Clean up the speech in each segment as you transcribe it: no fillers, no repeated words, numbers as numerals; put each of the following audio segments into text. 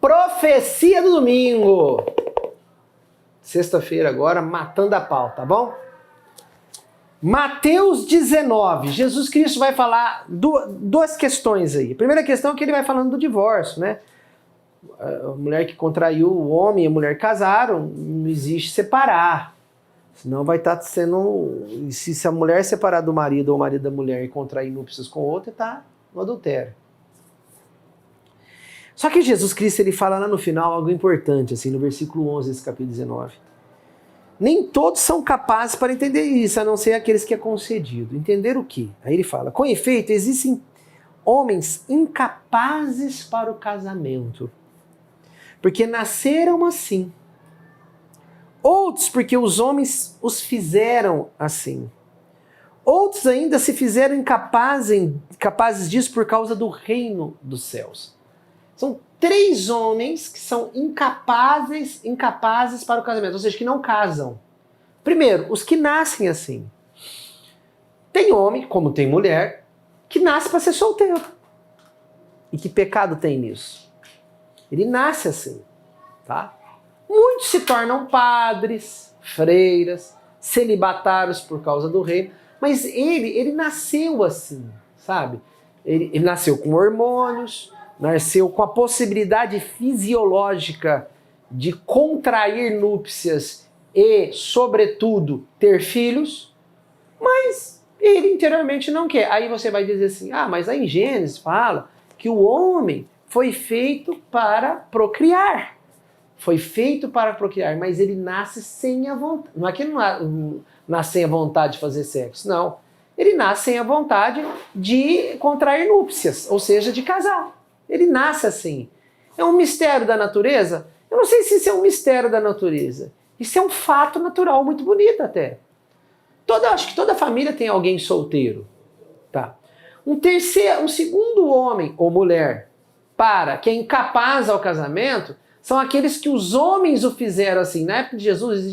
Profecia do domingo. Sexta-feira agora, matando a pau, tá bom? Mateus 19. Jesus Cristo vai falar duas questões aí. A primeira questão é que ele vai falando do divórcio, né? A mulher que contraiu, o homem e a mulher casaram, não existe separar. Senão vai estar sendo... Se a mulher separar do marido ou o marido da mulher e contrair núpcias com outra, está no adultério. Só que Jesus Cristo ele fala lá no final algo importante, assim, no versículo 11 desse capítulo 19. Nem todos são capazes para entender isso, a não ser aqueles que é concedido. Entender o quê? Aí ele fala, com efeito, existem homens incapazes para o casamento, porque nasceram assim. Outros porque os homens os fizeram assim. Outros ainda se fizeram incapazes disso por causa do reino dos céus. São 3 homens que são incapazes para o casamento, ou seja, que não casam. Primeiro, os que nascem assim. Tem homem, como tem mulher, que nasce para ser solteiro. E que pecado tem nisso? Ele nasce assim, tá? Muitos se tornam padres, freiras, celibatários por causa do reino, mas ele nasceu assim, sabe? Ele nasceu com hormônios, nasceu com a possibilidade fisiológica de contrair núpcias e, sobretudo, ter filhos, mas ele interiormente não quer. Aí você vai dizer assim, mas aí em Gênesis fala que o homem foi feito para procriar. Foi feito para procriar, mas ele nasce sem a vontade. Não é que ele nasce sem a vontade de fazer sexo, não. Ele nasce sem a vontade de contrair núpcias, ou seja, de casar. Ele nasce assim. É um mistério da natureza? Eu não sei se isso é um mistério da natureza. Isso é um fato natural muito bonito até. Acho que toda família tem alguém solteiro. Tá? Um segundo homem ou mulher que é incapaz ao casamento são aqueles que os homens o fizeram assim. Na época de Jesus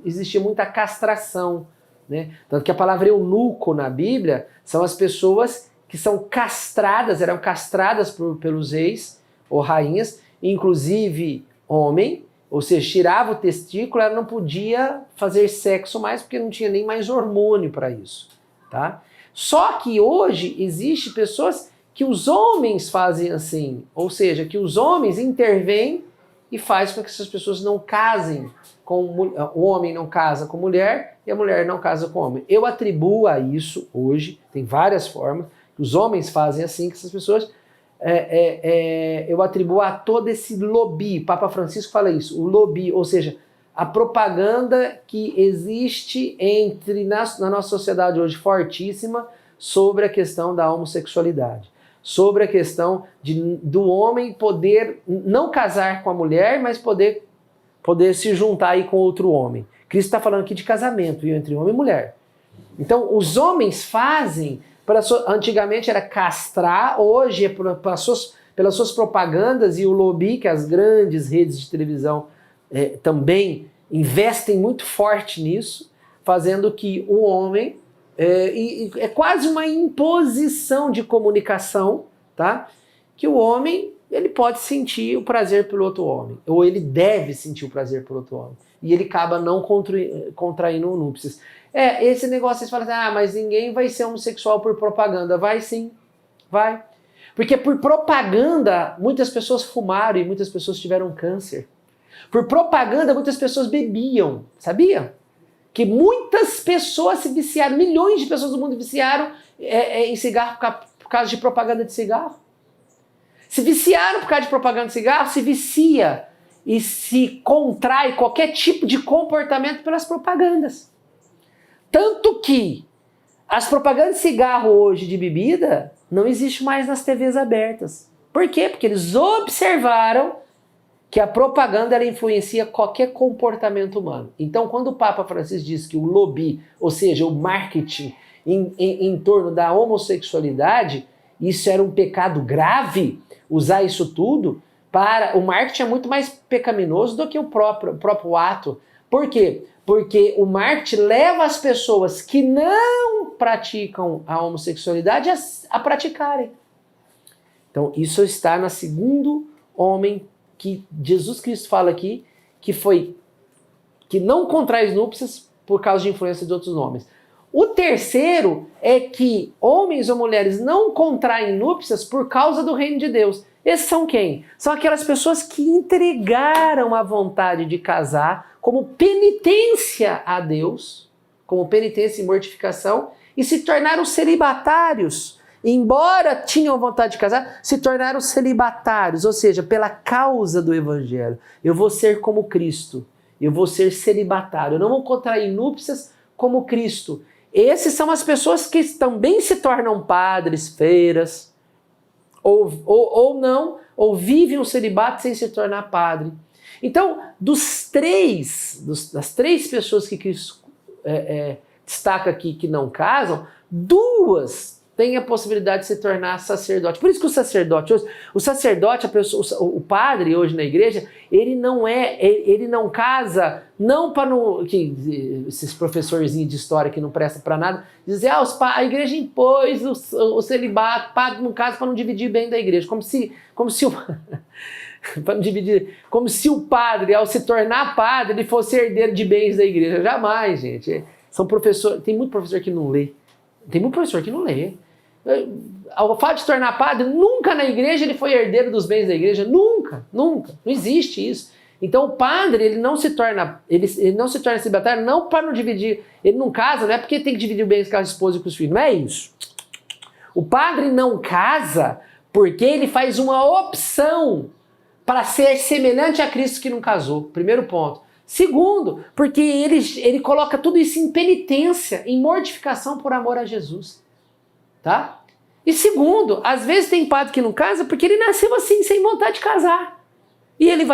existia muita castração. Né? Tanto que a palavra eunuco na Bíblia são as pessoas que são castradas, eram castradas pelos reis ou rainhas, inclusive homem, ou seja, tirava o testículo, ela não podia fazer sexo mais porque não tinha nem mais hormônio para isso. Tá? Só que hoje existe pessoas que os homens fazem assim, ou seja, que os homens intervêm e fazem com que essas pessoas não casem o homem não casa com mulher e a mulher não casa com o homem. Eu atribuo a isso hoje, tem várias formas, que os homens fazem assim, que essas pessoas, eu atribuo a todo esse lobby, Papa Francisco fala isso, o lobby, ou seja, a propaganda que existe na nossa sociedade hoje fortíssima sobre a questão da homossexualidade, sobre a questão do homem poder não casar com a mulher, mas poder se juntar aí com outro homem. Cristo está falando aqui de casamento, viu, entre homem e mulher. Então, os homens fazem, antigamente era castrar, hoje é pelas suas propagandas e o lobby, que as grandes redes de televisão também investem muito forte nisso, fazendo que o homem, é quase uma imposição de comunicação, tá? Que o homem ele pode sentir o prazer pelo outro homem, ou ele deve sentir o prazer pelo outro homem, e ele acaba não contraindo núpcias. Esse negócio, vocês falam assim, mas ninguém vai ser homossexual por propaganda. Vai sim, vai. Porque por propaganda, muitas pessoas fumaram e muitas pessoas tiveram câncer. Por propaganda, muitas pessoas bebiam, sabia? Que muitas pessoas se viciaram, milhões de pessoas do mundo viciaram em cigarro por causa de propaganda de cigarro. Se viciaram por causa de propaganda de cigarro, se vicia e se contrai qualquer tipo de comportamento pelas propagandas. Tanto que as propagandas de cigarro hoje, de bebida, não existem mais nas TVs abertas. Por quê? Porque eles observaram que a propaganda ela influencia qualquer comportamento humano. Então, quando o Papa Francisco diz que o lobby, ou seja, o marketing em torno da homossexualidade, isso era um pecado grave, usar isso tudo, o marketing é muito mais pecaminoso do que o próprio ato. Por quê? Porque o marketing leva as pessoas que não praticam a homossexualidade a praticarem. Então, isso está no segundo homem que Jesus Cristo fala aqui, que não contrai núpcias por causa de influência de outros homens. O terceiro é que homens ou mulheres não contraem núpcias por causa do reino de Deus. Esses são quem? São aquelas pessoas que entregaram a vontade de casar como penitência a Deus, como penitência e mortificação, e se tornaram celibatários. Embora tinham vontade de casar, se tornaram celibatários, ou seja, pela causa do evangelho. Eu vou ser como Cristo, eu vou ser celibatário, eu não vou contrair núpcias como Cristo. Esses são as pessoas que também se tornam padres, freiras, ou vivem o celibato sem se tornar padre. Então, das três pessoas que Cristo destaca aqui que não casam, 2 têm a possibilidade de se tornar sacerdote. Por isso que o sacerdote, o padre hoje na igreja, ele não casa, não para esses professorzinhos de história que não prestam para nada, dizer, a igreja impôs o celibato, padre não casa para não dividir bem da igreja, como se o padre, ao se tornar padre, ele fosse herdeiro de bens da igreja. Jamais, gente. Tem muito professor que não lê. Ao fato de se tornar padre, nunca na igreja ele foi herdeiro dos bens da igreja. Nunca. Não existe isso. Então o padre, ele não se torna celibatário não para não dividir. Ele não casa, não é porque tem que dividir bens com a esposa e com os filhos. Não é isso. O padre não casa porque ele faz uma opção para ser semelhante a Cristo que não casou. Primeiro ponto. Segundo, porque ele coloca tudo isso em penitência, em mortificação por amor a Jesus. Tá? E segundo, às vezes tem padre que não casa porque ele nasceu assim, sem vontade de casar. E ele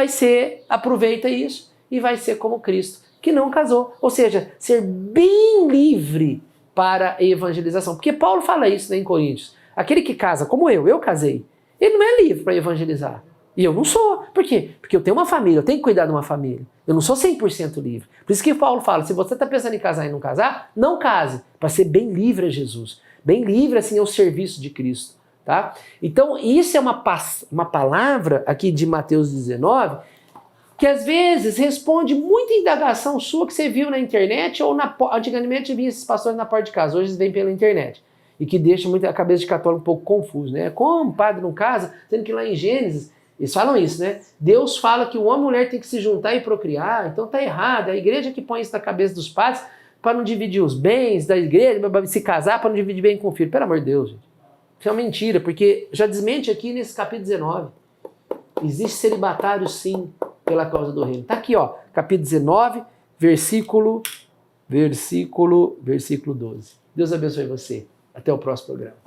aproveita isso e vai ser como Cristo, que não casou. Ou seja, ser bem livre para a evangelização. Porque Paulo fala isso, né, em Coríntios. Aquele que casa, como eu casei, ele não é livre para evangelizar. E eu não sou. Por quê? Porque eu tenho uma família, eu tenho que cuidar de uma família. Eu não sou 100% livre. Por isso que Paulo fala, se você está pensando em casar e não casar, não case, para ser bem livre a Jesus. Bem livre, assim, ao serviço de Cristo. Tá? Então, isso é uma palavra aqui de Mateus 19, que às vezes responde muita indagação sua que você viu na internet, ou antigamente vinha esses pastores na porta de casa, hoje eles vêm pela internet. E que deixa a cabeça de católico um pouco confuso, né? Como o padre não casa, sendo que lá em Gênesis, eles falam isso, né? Deus fala que o homem e a mulher tem que se juntar e procriar, então tá errado. É a igreja que põe isso na cabeça dos padres para não dividir os bens da igreja, se casar para não dividir bem com o filho. Pelo amor de Deus, gente. Isso é uma mentira, porque já desmente aqui nesse capítulo 19. Existe celibatário sim, pela causa do reino. Tá aqui, ó, capítulo 19, versículo 12. Deus abençoe você. Até o próximo programa.